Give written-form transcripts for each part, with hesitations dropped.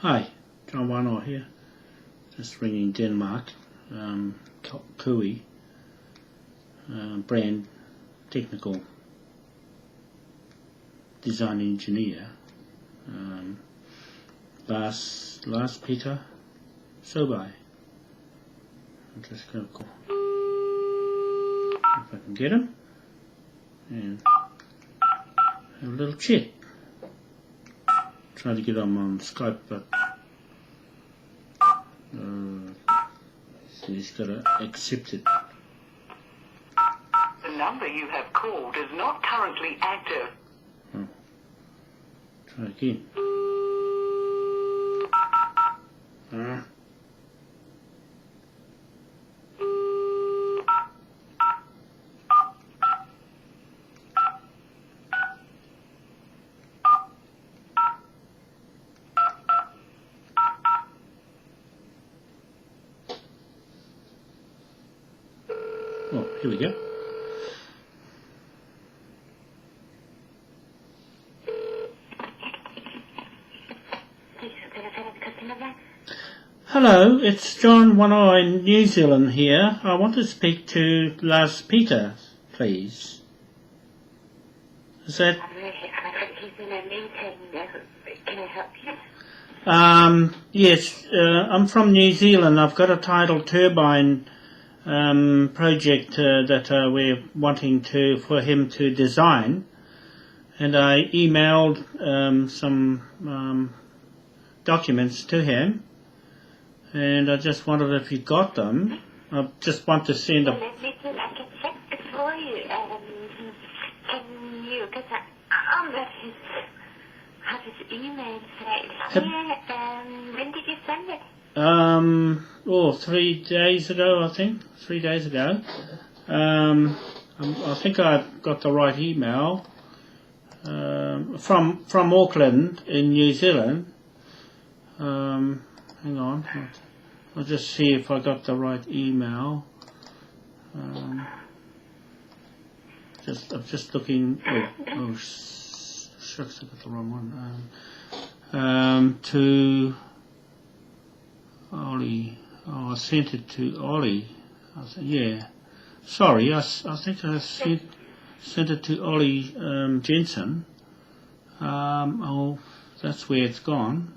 Hi, John Wanoa here. Just ringing Denmark. Kui, brand technical design engineer. Last Peter Turbine. I'm just going to call. If I can get him and have a little chat. Try to get him on Skype, but so he's got to accept it. The number you have called is not currently active. Oh. Try again. Oh, here we go. Hello, it's John Wanoa in New Zealand here. I want to speak to Lars Peter, please. Is that? He's in a meeting. Can I help you? Yes, I'm from New Zealand. I've got a tidal turbine project that we're wanting for him to design, and I emailed some documents to him, and I just wondered if you got them. I just want to send a. Let me see. I can check it for you. Can you? Because I got his email say here. When did you send it? 3 days ago, I think. 3 days ago. I think I got the right email from Auckland in New Zealand. Hang on, I'll just see if I got the right email. I'm just looking. Oh, shucks, I got the wrong one. To Ollie. Oh, I sent it to Ollie. Yeah. Sorry, I think I sent it to Ollie Jensen. Oh, that's where it's gone.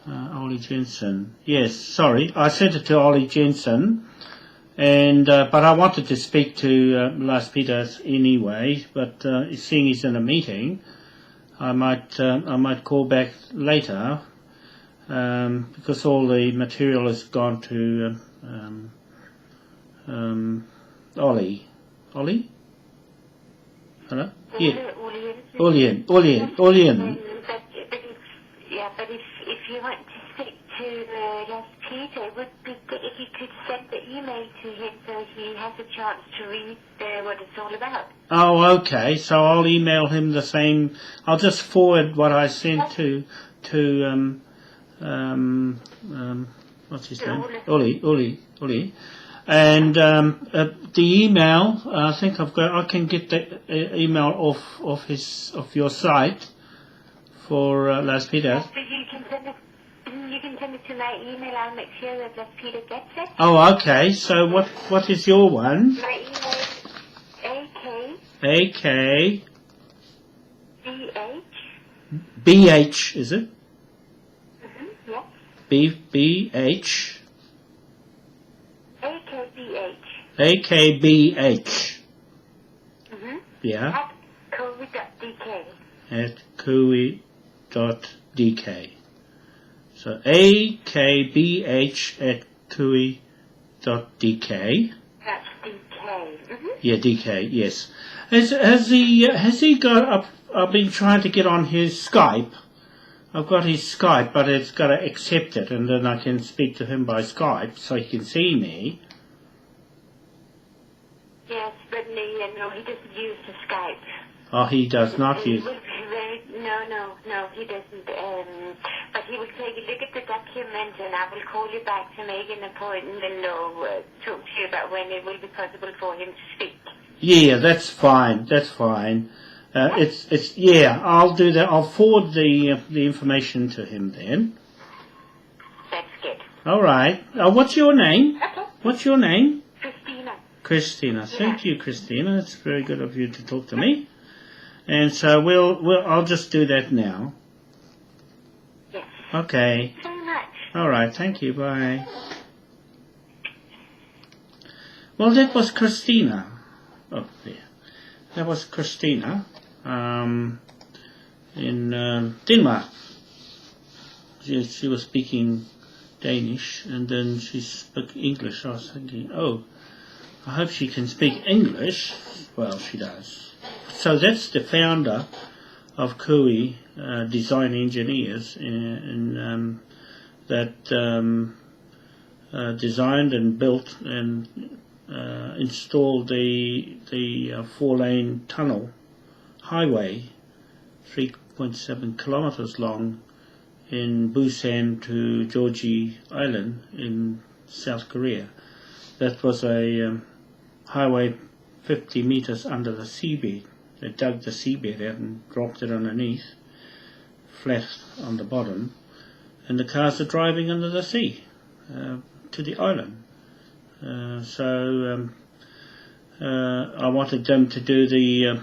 Ollie Jensen. Yes, sorry, I sent it to Ollie Jensen, and but I wanted to speak to Lars Peter anyway. But seeing he's in a meeting, I might call back later. Because all the material has gone to Ollie. Ollie? Hello? Yeah. Olien. But if you want to speak to Lars Peter, it would be good if you could send the email to him so he has a chance to read what it's all about. Oh, okay. So I'll email him the same. I'll just forward what I sent to what's his name? Ollie. And the email, I think I can get the email off your site for Lars Peter. You can send it to my email. I'll make sure that Lars Peter gets it. Oh, okay. So what is your one? My email is AK BH. Is it? Yeah. BH. AKBH. Yeah. At kui.dk. So AKBH at kui.dk. That's DK. Yeah, DK. Yes. Has he got? I've been trying to get on his Skype. I've got his Skype, but it's got to accept it, and then I can speak to him by Skype so he can see me. Yes, but no, he doesn't use the Skype. Oh, he does not use. No, he doesn't. But he will take a look at the document, and I will call you back to make an appointment and talk to you about when it will be possible for him to speak. Yeah, that's fine. That's fine. It's yeah. I'll do that. I'll forward the information to him then. That's good. All right. What's your name? Okay. What's your name? Christina. Christina. Thank you, Christina. It's very good of you to talk to me. And so I'll just do that now. Yes. Okay. Thank you very much. All right. Thank you. Bye. Well, that was Christina. Oh, there. That was Christina in Denmark. She was speaking Danish, and then she spoke English. I was thinking, oh, I hope she can speak English. Well, she does. So that's the founder of KUI Design Engineers that designed and built and installed the 4-lane tunnel highway, 3.7 kilometers long, in Busan to Jeoji Island in South Korea. That was a highway 50 meters under the seabed. They dug the seabed out and dropped it underneath, flat on the bottom, and the cars are driving under the sea to the island. So I wanted them to do the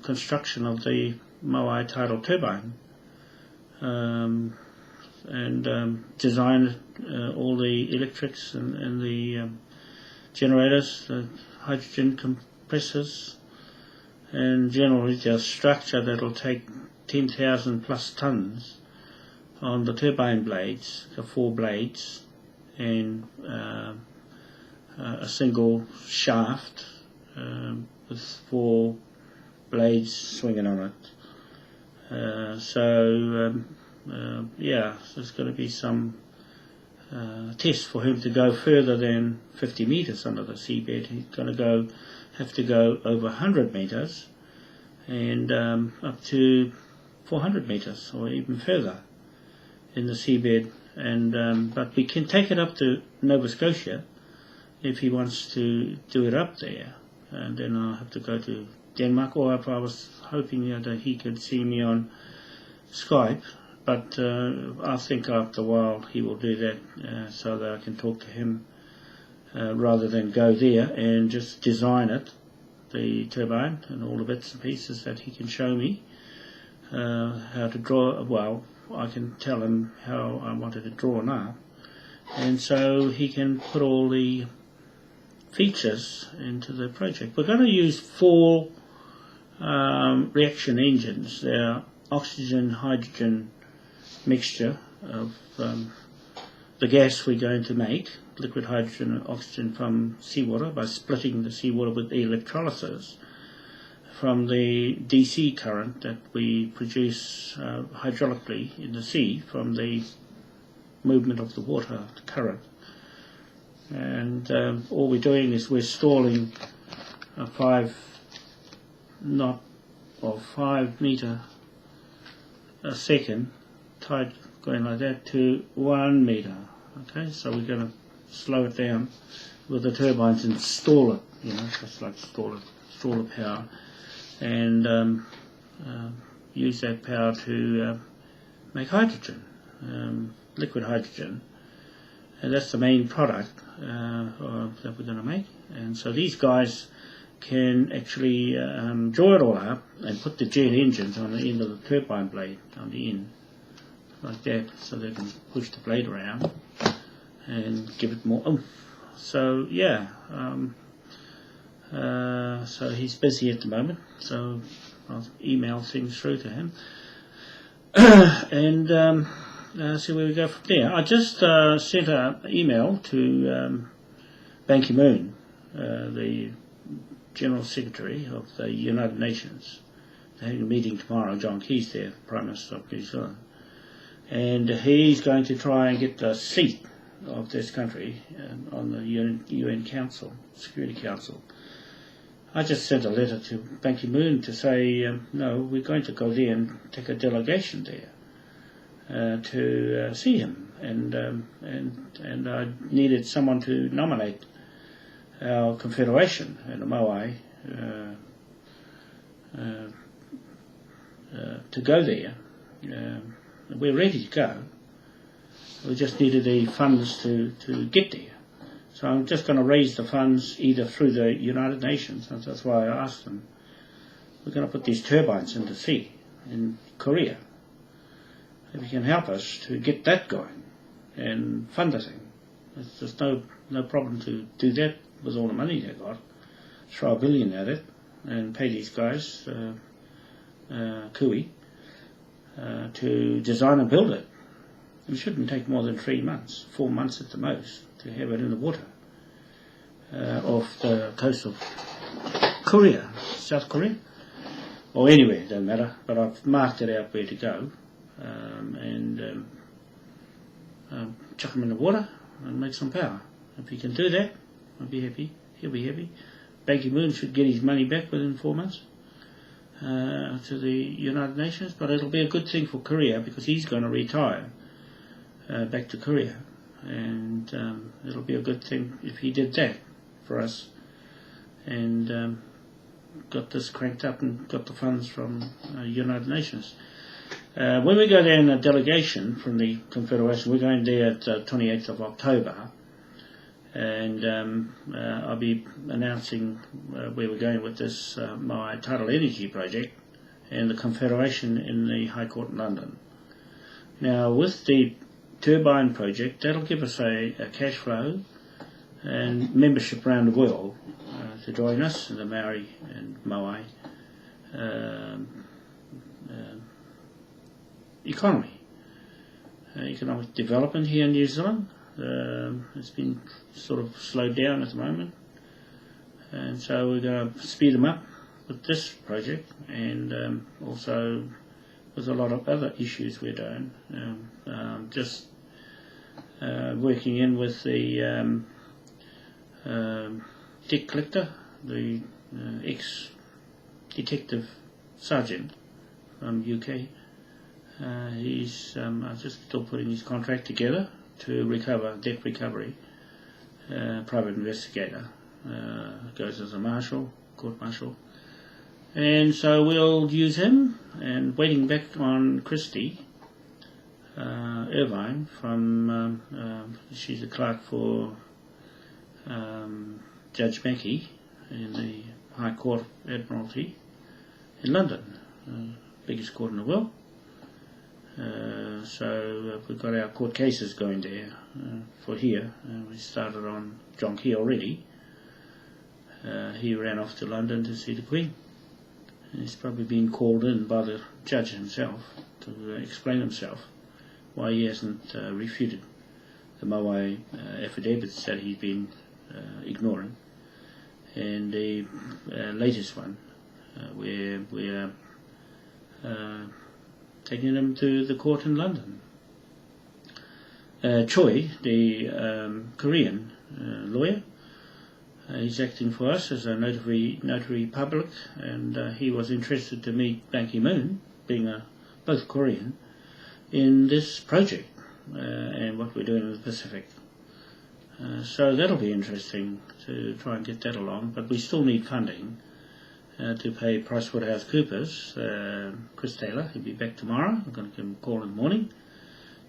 construction of the Moai Tidal Turbine and design all the electrics and the generators, the hydrogen compressors, and generally the structure that will take 10,000 plus tons on the turbine blades, the 4 blades, and a single shaft with 4 blades swinging on it. Yeah, there's going to be some test for him to go further than 50 meters under the seabed. He's going to have to go over 100 meters and up to 400 meters or even further in the seabed. And but we can take it up to Nova Scotia if he wants to do it up there, and then I'll have to go to Denmark, or if I was hoping that he could see me on Skype, but I think after a while he will do that so that I can talk to him rather than go there and just design it, the turbine and all the bits and pieces that he can show me how to draw. Well, I can tell him how I wanted it drawn up, and so he can put all the features into the project. We're going to use 4 reaction engines. They're oxygen-hydrogen mixture of the gas we're going to make, liquid hydrogen and oxygen from seawater, by splitting the seawater with electrolysis from the DC current that we produce hydraulically in the sea from the movement of the water, the current. And all we're doing is we're stalling a 5 meter a second tide going like that to 1 meter. Okay, so we're going to slow it down with the turbines and stall it, just like stall the power, and use that power to make hydrogen, liquid hydrogen, and that's the main product that we're going to make. And so these guys can actually draw it all up and put the jet engines on the end of the turbine blade on the end, like that, so they can push the blade around and give it more oomph. So yeah, so he's busy at the moment, so I'll email things through to him and see where we go from there. I just sent an email to Ban Ki-moon, the General Secretary of the United Nations. They're having a meeting tomorrow. John Key's there, Prime Minister of New Zealand, and he's going to try and get the seat of this country on the UN Council, Security Council. I just sent a letter to Ban Ki-moon to say, no, we're going to go there and take a delegation there to see him, and I needed someone to nominate our confederation and the Moai to go there. We're ready to go. We just needed the funds to get there. So I'm just going to raise the funds either through the United Nations, and that's why I asked them. We're going to put these turbines into sea in Korea. If you can help us to get that going and fund the thing. There's no problem to do that with all the money they got. Throw $1 billion at it and pay these guys, Kui, to design and build it. It shouldn't take more than 3 months, 4 months at the most, to have it in the water off the coast of Korea, South Korea, or anywhere, it doesn't matter. But I've marked it out where to go, and chuck them in the water and make some power. If he can do that, I'll be happy. He'll be happy. Ban Ki-moon should get his money back within 4 months to the United Nations, but it'll be a good thing for Korea because he's going to retire back to Korea, and it'll be a good thing if he did that for us and got this cranked up and got the funds from United Nations. When we go there in a delegation from the Confederation, we're going there at 28th of October, and I'll be announcing where we're going with this Moai Tidal Energy project and the Confederation in the High Court in London. Now, with the turbine project, that'll give us a cash flow and membership around the world to join us in the Maori and Moai economy. Economic development here in New Zealand. It's been sort of slowed down at the moment, and so we're going to speed them up with this project, and also with a lot of other issues we're doing. Just working in with the debt collector, the ex-detective sergeant from UK. He's just still putting his contract together to recover debt recovery. Private investigator goes as a marshal, court marshal, and so we'll use him. And waiting back on Christy Irvine from she's a clerk for Judge Mackey in the High Court of Admiralty in London, biggest court in the world. So we've got our court cases going there for here. We started on John Key already. He ran off to London to see the Queen. And he's probably been called in by the judge himself to explain himself why he hasn't refuted the Moai affidavits that he's been ignoring. And the latest one, where we're taking him to the court in London. Choi, the Korean lawyer, he's acting for us as a notary public, and he was interested to meet Ban Ki-moon, being both Korean, in this project and what we're doing in the Pacific. So that'll be interesting to try and get that along, but we still need funding to pay PricewaterhouseCoopers. Chris Taylor, he'll be back tomorrow. I'm going to give him a call in the morning,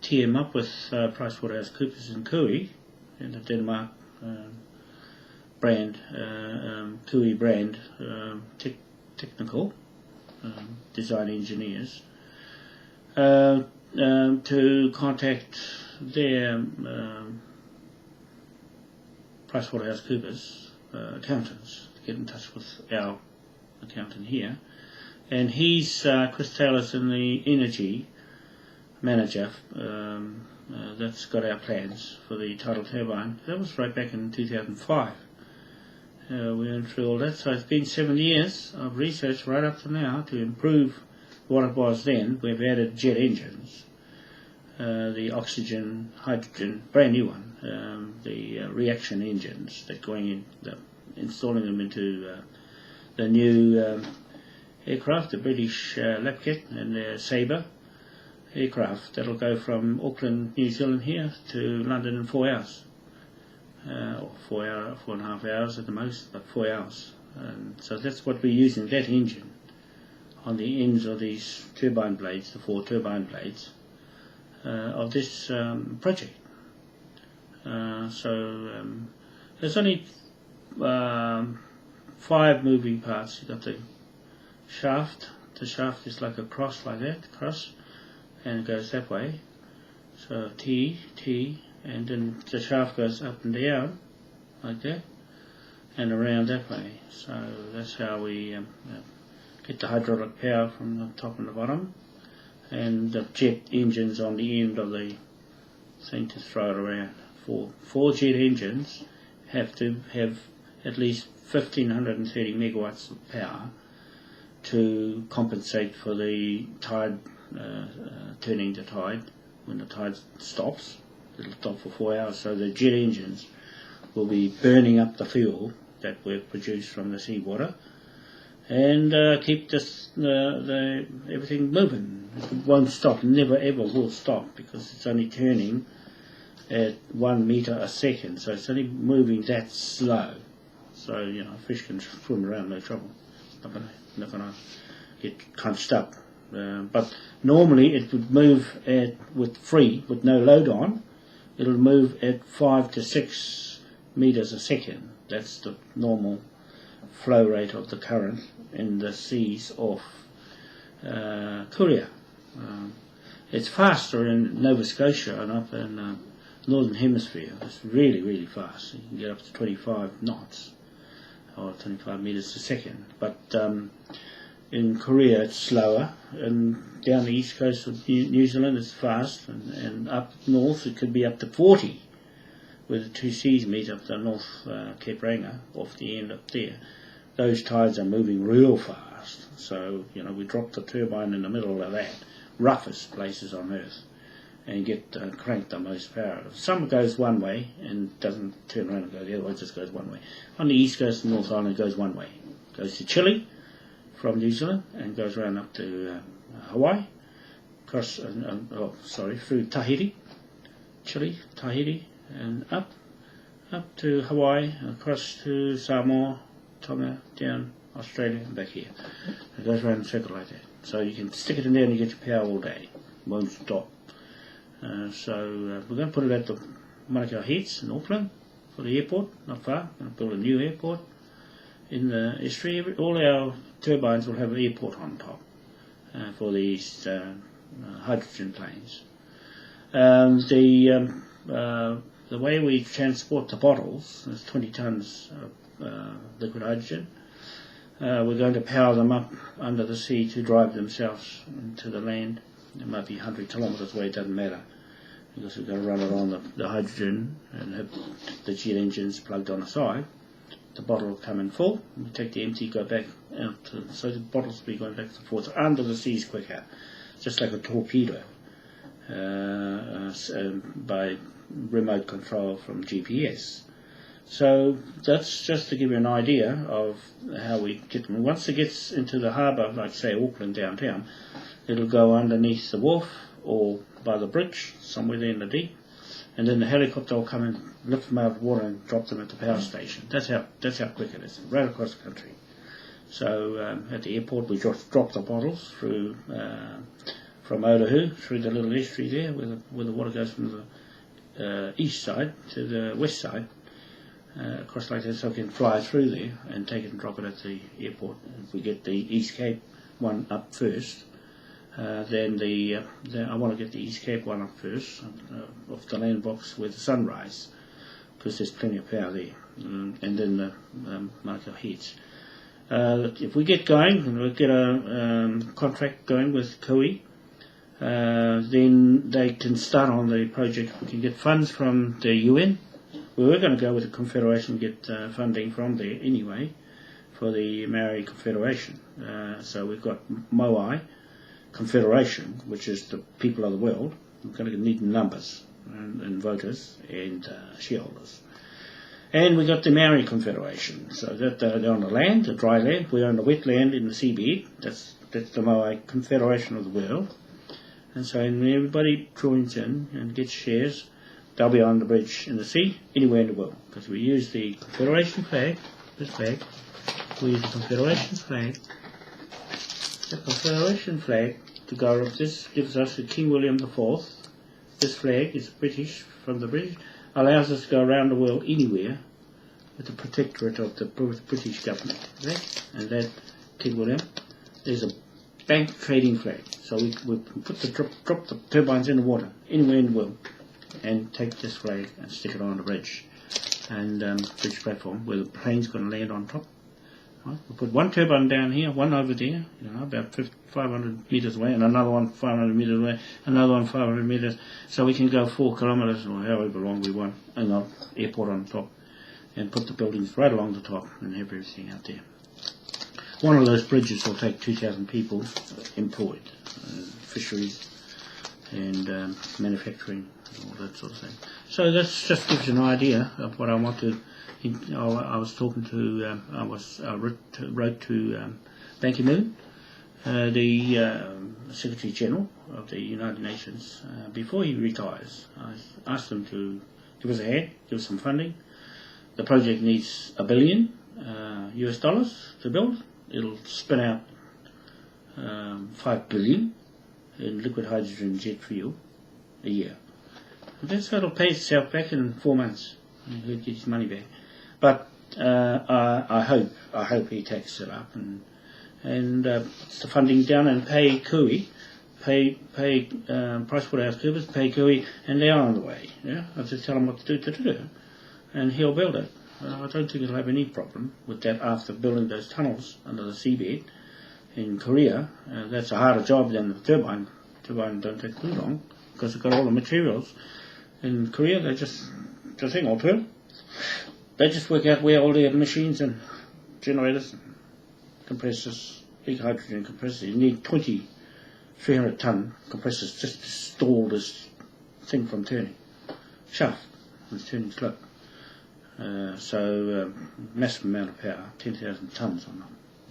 tee him up with PricewaterhouseCoopers in Kui, and the Denmark brand, Kui brand technical design engineers, to contact their PricewaterhouseCoopers accountants to get in touch with our accountant here. And he's Chris Taylor's in the energy manager that's got our plans for the tidal turbine. That was right back in 2005. We went through all that, so it's been 7 years of research right up to now to improve what it was then. We've added jet engines, the oxygen, hydrogen, brand new one, the reaction engines that going in, installing them into the new aircraft, the British Lapcat and the Sabre aircraft that'll go from Auckland, New Zealand here to London in 4 hours. Or 4.5 hours at the most, but 4 hours. And so that's what we're using, that engine, on the ends of these turbine blades, the 4 turbine blades of this project. There's only 5 moving parts. You've got the shaft. The shaft is like a cross, like that, cross, and it goes that way. So T, and then the shaft goes up and down, like that, and around that way. So that's how we get the hydraulic power from the top and the bottom, and the jet engines on the end of the thing to throw it around. 4 jet engines have to have at least 1530 megawatts of power to compensate for the tide, turning the tide. When the tide stops, it'll stop for 4 hours, so the jet engines will be burning up the fuel that we've produced from the seawater, and keep this, everything moving. It won't stop, never ever will stop, because it's only turning at 1 meter a second, so it's only moving that slow. So, you know, fish can swim around, no trouble. Not gonna get crunched up. But normally it would move with no load on. It'll move at 5 to 6 meters a second. That's the normal flow rate of the current in the seas off Korea. It's faster in Nova Scotia and up in Northern Hemisphere. It's really, really fast. You can get up to 25 knots or 25 meters a second. But in Korea it's slower, and down the east coast of New Zealand it's fast, and up north it could be up to 40, where the 2 seas meet up the North Cape Ranga, off the end up there. Those tides are moving real fast, so you know, we drop the turbine in the middle of that, roughest places on earth, and get crank the most power. Some goes one way and doesn't turn around and go the other way, it just goes one way. On the east coast and North Island it goes one way. It goes to Chile from New Zealand and goes around up to Hawaii, across, through Tahiti, Chile, Tahiti, and up to Hawaii, across to Samoa, Tonga, down Australia, and back here. It goes around in a circle like that. So you can stick it in there and you get your power all day. It won't stop. We're going to put it at the Manukau Heads in Auckland for the airport, not far. We're going to build a new airport in the estuary. All our turbines will have an airport on top for these hydrogen planes. The way we transport the bottles is 20 tonnes of liquid hydrogen. We're going to power them up under the sea to drive themselves into the land. It might be 100 kilometres away, it doesn't matter, because we're going to run it on the hydrogen and have the jet engines plugged on the side. The bottle will come in full, and we take the empty, go back out, so the bottles will be going back and forth under the seas quicker, just like a torpedo, by remote control from GPS. So that's just to give you an idea of how we get them. Once it gets into the harbour, like say Auckland downtown, it'll go underneath the wharf or by the bridge, somewhere there in the deep, and then the helicopter will come and lift them out of the water and drop them at the power station. That's how quick it is, right across the country. So at the airport we just drop the bottles through from Otahu, through the little estuary there, where the water goes from the east side to the west side, across like that, so we can fly through there and take it and drop it at the airport. If we get the East Cape one up first, then I want to get the East Cape one up first, off the land box with the sunrise, because there's plenty of power there, and then the Manukau Heads. If we get going, and we get a contract going with Koei, then they can start on the project. We can get funds from the UN. We were going to go with the Confederation and get funding from there anyway for the Maori Confederation. So we've got Moai Confederation, which is the people of the world. We're going to need numbers and voters and shareholders. And we got the Maori Confederation, so that they're on the land, the dry land. We're on the wet land in the seabed. That's the Moai Confederation of the world. And so when everybody joins in and gets shares, they'll be on the bridge in the sea, anywhere in the world, because we use the Confederation flag, this flag, we use the Confederation flag The Confederation flag to go up. This gives us the King William IV. This flag is British, from the British, allows us to go around the world anywhere with the protectorate of the British government. Okay? And that King William is a bank trading flag. So we can put drop the turbines in the water anywhere in the world and take this flag and stick it on the bridge and bridge platform where the plane's going to land on top. Right? We'll put one turbine down here, one over there, about 500 metres away, and another one 500 metres away, another one 500 metres, so we can go 4 kilometres or however long we want, and the airport on top, and put the buildings right along the top and have everything out there. One of those bridges will take 2,000 people employed, fisheries and manufacturing, all that sort of thing. So that just gives you an idea of what I want to. I was talking to, I wrote to Ban Ki-moon, the Secretary General of the United Nations, before he retires. I asked him to give us a hand, give us some funding. The project needs $1 billion US dollars to build. It'll spin out 5 billion in liquid hydrogen jet fuel a year. And so it'll pay itself back in 4 months. He'll get his money back. But I hope he takes it up and puts the funding down and pay Kui, pay PricewaterhouseCoopers, pay Kui, and they are on the way. Yeah, I just tell him what to do, and he'll build it. I don't think he'll have any problem with that after building those tunnels under the seabed in Korea. That's a harder job than the turbine. Turbine don't take too long because they've got all the materials. In Korea, they just the thing or two. They just work out where all their machines and generators, and compressors, big hydrogen compressors. You need 20 300-ton compressors just to stall this thing from turning. Shaft, it's turning slow. Massive amount of power, 10,000 tons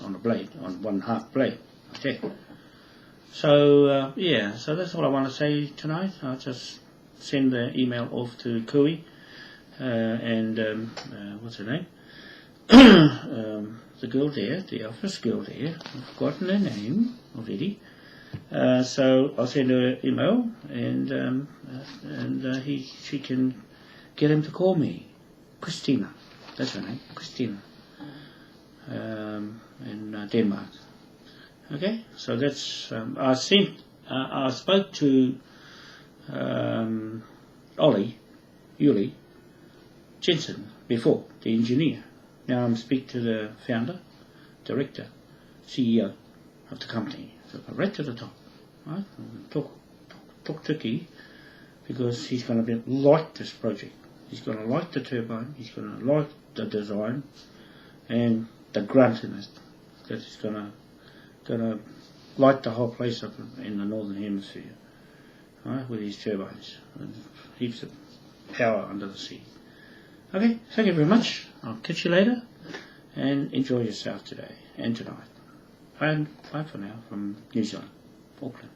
on a blade, on one half blade. Okay. So so that's all I want to say tonight. I'll just send the email off to Kui. What's her name? The girl there, the office girl there. I've forgotten her name already. So I'll send her an email, and she can get him to call me. Christina, that's her name, Christina, in Denmark. Okay, so that's I spoke to Uli Jensen before, the engineer. Now I'm speaking to the founder, director, CEO of the company. So right to the top, right? Talk to Guy, because he's going to like this project. He's going to like the turbine. He's going to like the design and the grunt in it. That he's going to light the whole place up in the northern hemisphere, right? With these turbines and heaps of power under the sea. Okay, thank you very much. I'll catch you later, and enjoy yourself today and tonight. Bye for now from New Zealand, Auckland.